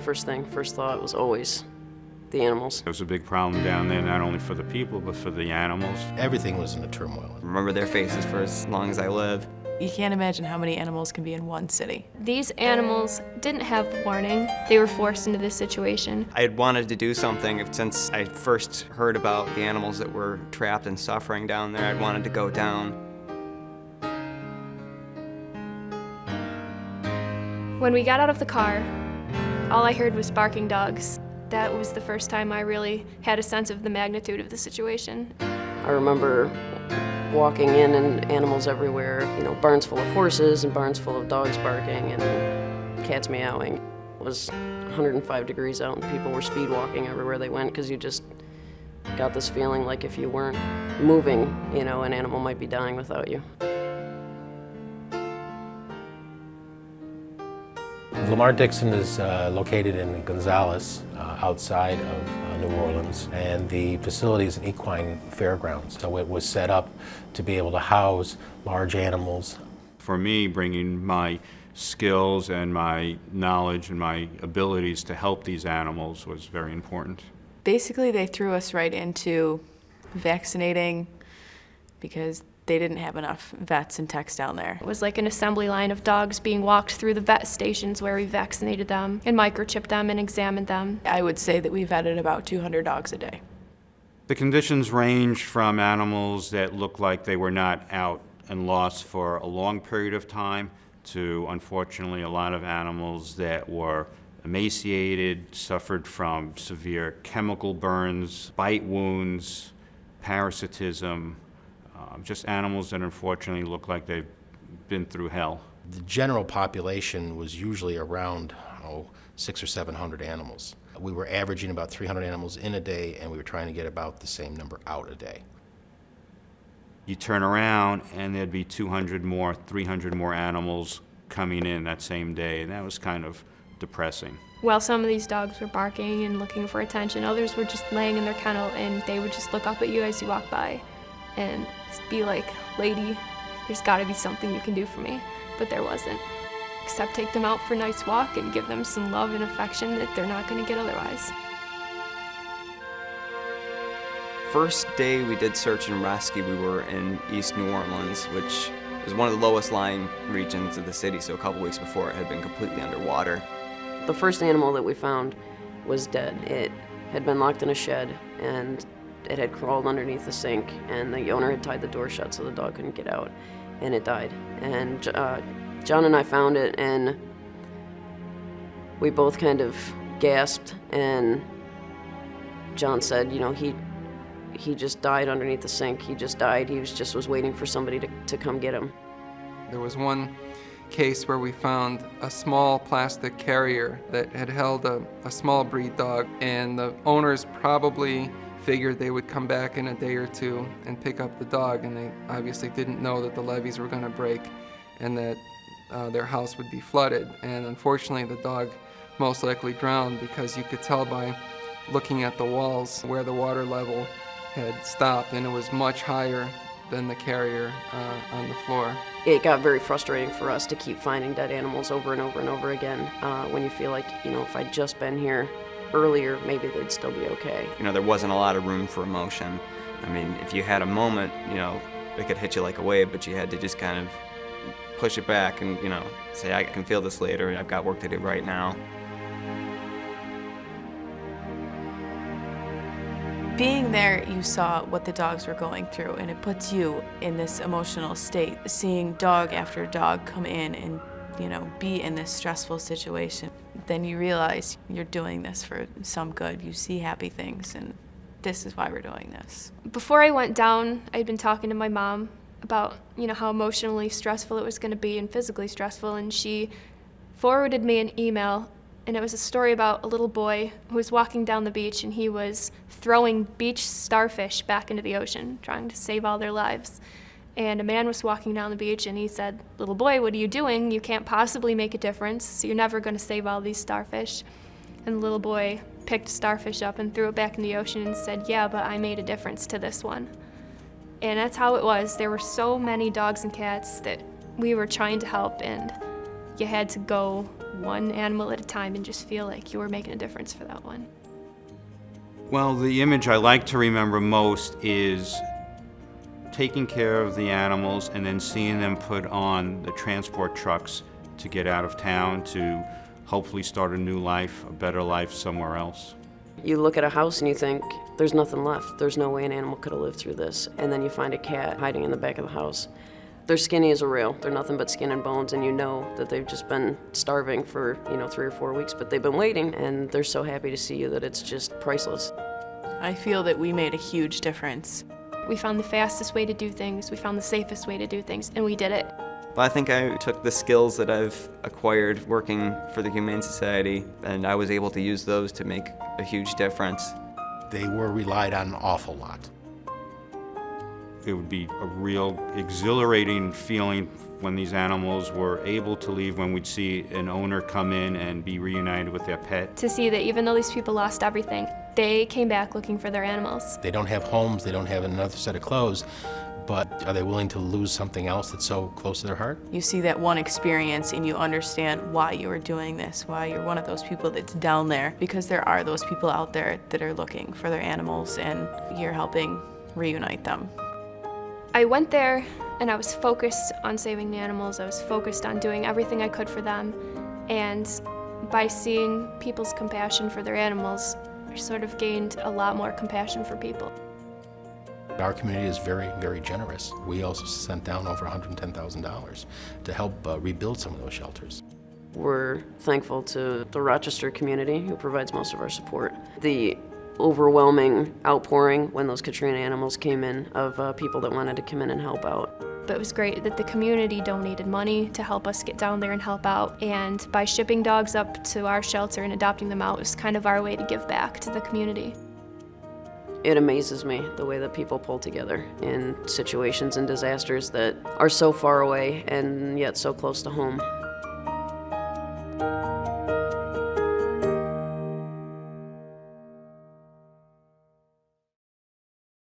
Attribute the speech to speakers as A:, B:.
A: First thought was always the animals.
B: It was a big problem down there, not only for the people, but for the animals.
C: Everything was in a turmoil.
D: I remember their faces for as long as I live.
E: You can't imagine how many animals can be in one city.
F: These animals didn't have warning. They were forced into this situation.
D: I had wanted to do something since I first heard about the animals that were trapped and suffering down there. I'd wanted to go down.
F: When we got out of the car, all I heard was barking dogs. That was the first time I really had a sense of the magnitude of the situation.
A: I remember walking in and animals everywhere, barns full of horses and barns full of dogs barking and cats meowing. It was 105 degrees out and people were speed walking everywhere they went because you just got this feeling like if you weren't moving, an animal might be dying without you.
C: Lamar Dixon is located in Gonzales, outside of New Orleans, and the facility is an equine fairground. So it was set up to be able to house large animals.
B: For me, bringing my skills and my knowledge and my abilities to help these animals was very important.
E: Basically, they threw us right into vaccinating because they didn't have enough vets and techs down there.
F: It was like an assembly line of dogs being walked through the vet stations where we vaccinated them and microchipped them and examined them.
E: I would say that we vetted about 200 dogs a day.
B: The conditions range from animals that look like they were not out and lost for a long period of time to, unfortunately, a lot of animals that were emaciated, suffered from severe chemical burns, bite wounds, parasitism, just animals that unfortunately look like they've been through hell.
C: The general population was usually around 600 or 700 animals. We were averaging about 300 animals in a day, and we were trying to get about the same number out a day.
B: You turn around and there'd be 200 more, 300 more animals coming in that same day, and that was kind of depressing.
F: While some of these dogs were barking and looking for attention, others were just laying in their kennel and they would just look up at you as you walk by and be like, "Lady, there's gotta be something you can do for me." But there wasn't, except take them out for a nice walk and give them some love and affection that they're not gonna get otherwise.
D: First day we did search and rescue, we were in East New Orleans, which is one of the lowest lying regions of the city, so a couple weeks before it had been completely underwater.
A: The first animal that we found was dead. It had been locked in a shed and it had crawled underneath the sink, and the owner had tied the door shut so the dog couldn't get out, and it died. And John and I found it, and we both kind of gasped, and John said, he just died underneath the sink. He just died. He was waiting for somebody to come get him.
G: There was one case where we found a small plastic carrier that had held a small breed dog, and the owners probably figured they would come back in a day or two and pick up the dog, and they obviously didn't know that the levees were going to break and that their house would be flooded. And unfortunately, the dog most likely drowned because you could tell by looking at the walls where the water level had stopped, and it was much higher than the carrier on the floor.
A: It got very frustrating for us to keep finding dead animals over and over and over again when you feel like, if I'd just been here earlier, maybe they'd still be okay.
D: There wasn't a lot of room for emotion. I mean, if you had a moment, it could hit you like a wave, but you had to just kind of push it back and, say, I can feel this later, I've got work to do right now.
E: Being there, you saw what the dogs were going through, and it puts you in this emotional state, seeing dog after dog come in and, be in this stressful situation. Then you realize you're doing this for some good. You see happy things, and this is why we're doing this.
F: Before I went down, I'd been talking to my mom about, how emotionally stressful it was going to be and physically stressful, and she forwarded me an email, and it was a story about a little boy who was walking down the beach, and he was throwing beach starfish back into the ocean, trying to save all their lives. And a man was walking down the beach, and he said, "Little boy, what are you doing? You can't possibly make a difference. You're never going to save all these starfish." And the little boy picked a starfish up and threw it back in the ocean and said, "Yeah, but I made a difference to this one." And that's how it was. There were so many dogs and cats that we were trying to help, and you had to go one animal at a time and just feel like you were making a difference for that one.
B: Well, the image I like to remember most is taking care of the animals and then seeing them put on the transport trucks to get out of town to hopefully start a new life, a better life somewhere else.
A: You look at a house and you think, there's nothing left. There's no way an animal could have lived through this. And then you find a cat hiding in the back of the house. They're skinny as a rail. They're nothing but skin and bones, and you know that they've just been starving for, 3 or 4 weeks, but they've been waiting, and they're so happy to see you that it's just priceless.
E: I feel that we made a huge difference.
F: We found the fastest way to do things, we found the safest way to do things, and we did it.
D: But I think I took the skills that I've acquired working for the Humane Society, and I was able to use those to make a huge difference.
C: They were relied on an awful lot.
B: It would be a real exhilarating feeling when these animals were able to leave, when we'd see an owner come in and be reunited with their pet.
F: To see that even though these people lost everything, they came back looking for their animals.
C: They don't have homes, they don't have another set of clothes, but are they willing to lose something else that's so close to their heart?
E: You see that one experience and you understand why you are doing this, why you're one of those people that's down there, because there are those people out there that are looking for their animals and you're helping reunite them.
F: I went there and I was focused on saving the animals. I was focused on doing everything I could for them. And by seeing people's compassion for their animals, I sort of gained a lot more compassion for people.
C: Our community is very, very generous. We also sent down over $110,000 to help rebuild some of those shelters.
A: We're thankful to the Rochester community, who provides most of our support. The overwhelming outpouring when those Katrina animals came in of people that wanted to come in and help out.
F: But it was great that the community donated money to help us get down there and help out. And by shipping dogs up to our shelter and adopting them out, it was kind of our way to give back to the community.
A: It amazes me the way that people pull together in situations and disasters that are so far away and yet so close to home.